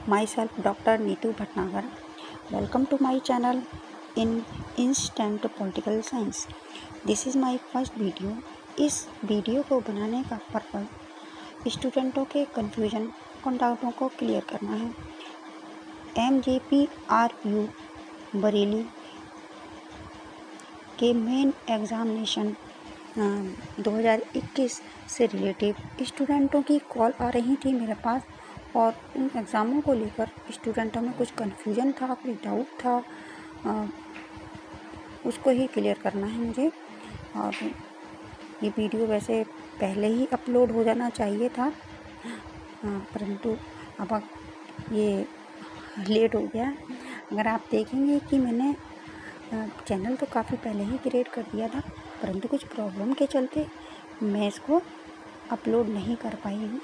myself Dr. Neetu Bhatnagar. Welcome to my channel in Instant Political Science. This is my first video. इस video को बनाने का purpose स्टूडेंटों के confusion और डाउटों को क्लियर करना है। MJPRU बरेली के मेन एग्ज़ामिनेशन 2021 से रिलेटिव स्टूडेंटों की कॉल आ रही थी मेरे पास, और उन एग्ज़ामों को लेकर स्टूडेंटों में कुछ कन्फ्यूजन था, कुछ डाउट था, उसको ही क्लियर करना है मुझे। और ये वीडियो वैसे पहले ही अपलोड हो जाना चाहिए था, परंतु अब ये लेट हो गया। अगर आप देखेंगे कि मैंने चैनल तो काफ़ी पहले ही क्रिएट कर दिया था, परंतु कुछ प्रॉब्लम के चलते मैं इसको अपलोड नहीं कर पाई हूँ।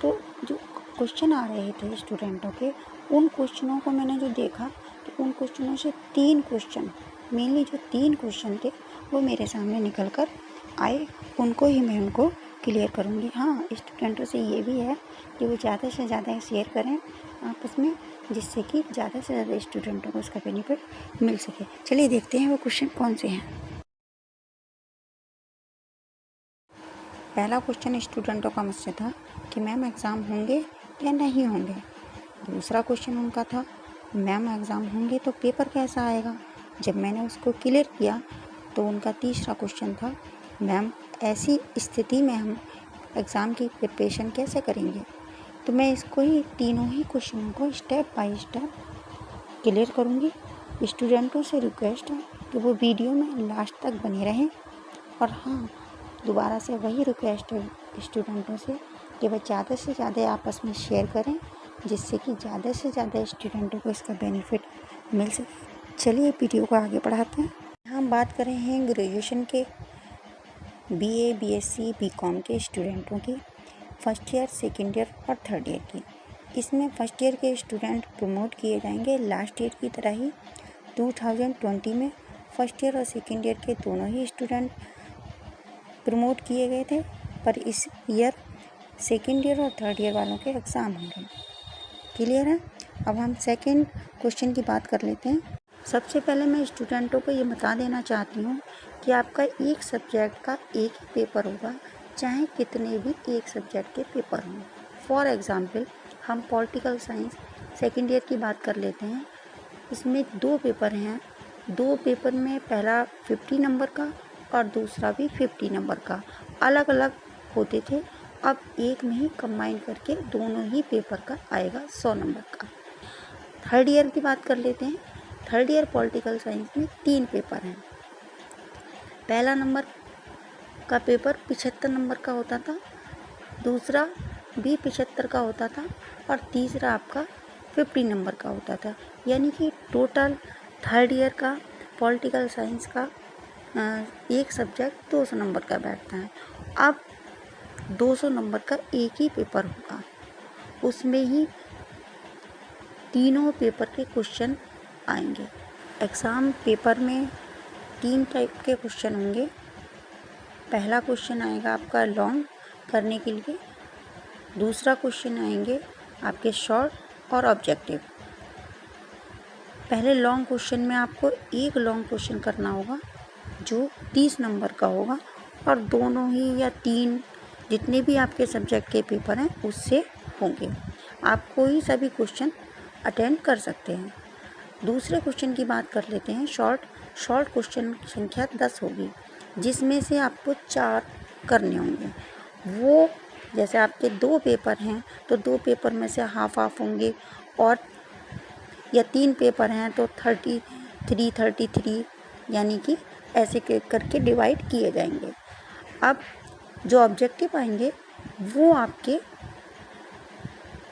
तो जो क्वेश्चन आ रहे थे स्टूडेंटों के, उन क्वेश्चनों को मैंने जो देखा, तो उन क्वेश्चनों से 3 क्वेश्चन, मेनली जो 3 क्वेश्चन थे वो मेरे सामने निकल कर आए, उनको ही मैं उनको क्लियर करूँगी। हाँ, स्टूडेंटों से ये भी है कि वो ज़्यादा से ज़्यादा शेयर करें आपस में, जिससे कि ज़्यादा से ज़्यादा स्टूडेंटों को उसका बेनिफिट मिल सके। चलिए देखते हैं वो क्वेश्चन कौन से हैं। पहला क्वेश्चन स्टूडेंटों का मुझसे था कि मैम एग्ज़ाम होंगे या नहीं होंगे। दूसरा क्वेश्चन उनका था मैम एग्ज़ाम होंगे तो पेपर कैसा आएगा। जब मैंने उसको क्लियर किया तो उनका तीसरा क्वेश्चन था मैम ऐसी स्थिति में हम एग्ज़ाम की प्रिपरेशन कैसे करेंगे। तो मैं इसको ही तीनों ही क्वेश्चनों को स्टेप बाय स्टेप क्लियर करूँगी। स्टूडेंटों से रिक्वेस्ट है कि वो वीडियो में लास्ट तक बने रहें। और हाँ, दोबारा से वही रिक्वेस्ट है स्टूडेंटों से कि वह ज़्यादा से ज़्यादा आपस में शेयर करें, जिससे कि ज़्यादा से ज़्यादा स्टूडेंटों को इसका बेनिफिट मिल सके। चलिए वीडियो को आगे बढ़ाते हैं। हम बात कर रहे हैं ग्रेजुएशन के BA, BSc, BCom के स्टूडेंटों की, फर्स्ट ईयर, सेकेंड ईयर और थर्ड ईयर की। इसमें फर्स्ट ईयर के स्टूडेंट प्रमोट किए जाएंगे लास्ट ईयर की तरह ही। 2020 में फर्स्ट ईयर और सेकेंड ईयर के दोनों ही स्टूडेंट प्रमोट किए गए थे, पर इस ईयर सेकेंड ईयर और थर्ड ईयर वालों के एग्ज़ाम होंगे। क्लियर है। अब हम सेकेंड क्वेश्चन की बात कर लेते हैं। सबसे पहले मैं स्टूडेंटों को ये बता देना चाहती हूँ कि आपका एक सब्जेक्ट का एक ही पेपर होगा, चाहे कितने भी एक सब्जेक्ट के पेपर हों। फॉर एग्ज़ाम्पल हम पॉलिटिकल साइंस सेकेंड ईयर की बात कर लेते हैं। इसमें 2 पेपर हैं। 2 पेपर में पहला 50 नंबर का और दूसरा भी 50 नंबर का, अलग अलग होते थे। अब एक में ही कंबाइन करके दोनों ही पेपर का आएगा 100 नंबर का। थर्ड ईयर की बात कर लेते हैं। थर्ड ईयर पॉलिटिकल साइंस में 3 पेपर हैं। पहला नंबर का पेपर 75 नंबर का होता था, दूसरा भी 75 का होता था, और तीसरा आपका 50 नंबर का होता था। यानी कि टोटल थर्ड ईयर का पॉलिटिकल साइंस का एक सब्जेक्ट 200 नंबर का बैठता है। अब 200 नंबर का एक ही पेपर होगा, उसमें ही तीनों पेपर के क्वेश्चन आएंगे। एग्ज़ाम पेपर में 3 टाइप के क्वेश्चन होंगे। पहला क्वेश्चन आएगा आपका लॉन्ग करने के लिए, दूसरा क्वेश्चन आएंगे आपके शॉर्ट और ऑब्जेक्टिव। पहले लॉन्ग क्वेश्चन में आपको एक लॉन्ग क्वेश्चन करना होगा जो 30 नंबर का होगा, और दोनों ही या 3 जितने भी आपके सब्जेक्ट के पेपर हैं उससे होंगे। आप कोई सभी क्वेश्चन अटेंड कर सकते हैं। दूसरे क्वेश्चन की बात कर लेते हैं शॉर्ट क्वेश्चन की संख्या 10 होगी, जिसमें से आपको 4 करने होंगे। वो जैसे आपके 2 पेपर हैं तो 2 पेपर में से हाफ होंगे, और या 3 पेपर हैं तो 33 यानी कि ऐसे करके डिवाइड किए जाएंगे। अब जो ऑब्जेक्टिव आएंगे वो आपके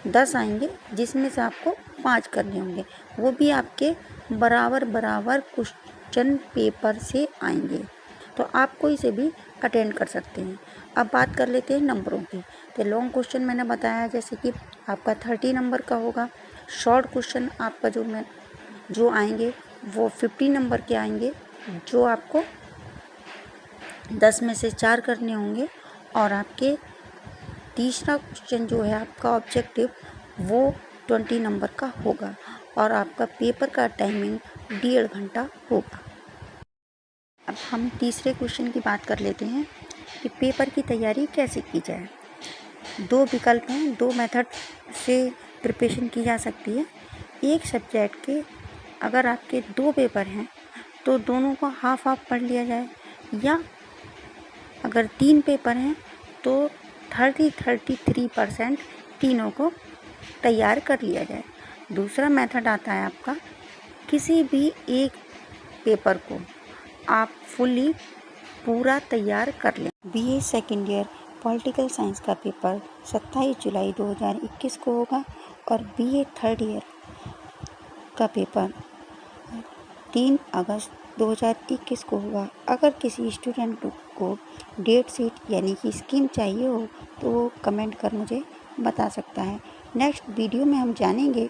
10 आएंगे, जिसमें से आपको 5 करने होंगे। वो भी आपके बराबर क्वेश्चन पेपर से आएंगे, तो आप कोई से भी अटेंड कर सकते हैं। अब बात कर लेते हैं नंबरों की। तो लॉन्ग क्वेश्चन मैंने बताया जैसे कि आपका 30 नंबर का होगा। शॉर्ट क्वेश्चन आपका जो आएंगे वो 50 नंबर के आएंगे, जो आपको 10 में से 4 करने होंगे। और आपके तीसरा क्वेश्चन जो है आपका ऑब्जेक्टिव, वो 20 नंबर का होगा और आपका पेपर का टाइमिंग 1.5 घंटा होगा। अब हम तीसरे क्वेश्चन की बात कर लेते हैं कि पेपर की तैयारी कैसे की जाए। 2 विकल्प हैं, 2 मेथड से प्रिपरेशन की जा सकती है। एक सब्जेक्ट के अगर आपके 2 पेपर हैं तो दोनों को हाफ हाफ पढ़ लिया जाए, या अगर 3 पेपर हैं तो 33% तीनों को तैयार कर लिया जाए। दूसरा मेथड आता है आपका, किसी भी एक पेपर को आप फुल्ली पूरा तैयार कर लें। BA second year political science का पेपर 27 जुलाई 2021 को होगा और बीए थर्ड ईयर का पेपर 3 अगस्त 2021 को होगा। अगर किसी स्टूडेंट को डेट शीट यानी कि स्कीम चाहिए हो तो वो कमेंट कर मुझे बता सकता है। नेक्स्ट वीडियो में हम जानेंगे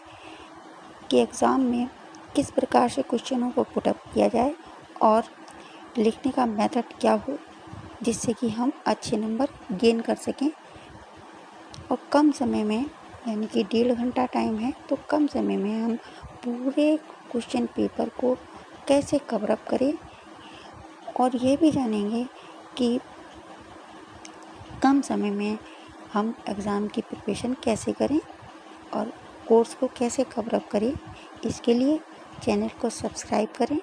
कि एग्ज़ाम में किस प्रकार से क्वेश्चनों को पुटअप किया जाए और लिखने का मेथड क्या हो, जिससे कि हम अच्छे नंबर गेन कर सकें और कम समय में, यानी कि 1.5 घंटा टाइम है तो कम समय में हम पूरे क्वेश्चन पेपर को कैसे कवर अप करें, और ये भी जानेंगे कि कम समय में हम एग्ज़ाम की प्रिपरेशन कैसे करें और कोर्स को कैसे कवर अप करें। इसके लिए चैनल को सब्सक्राइब करें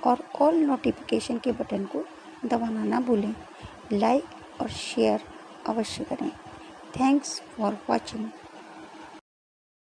और ऑल नोटिफिकेशन के बटन को दबाना ना भूलें। लाइक और शेयर अवश्य करें। Thanks for watching.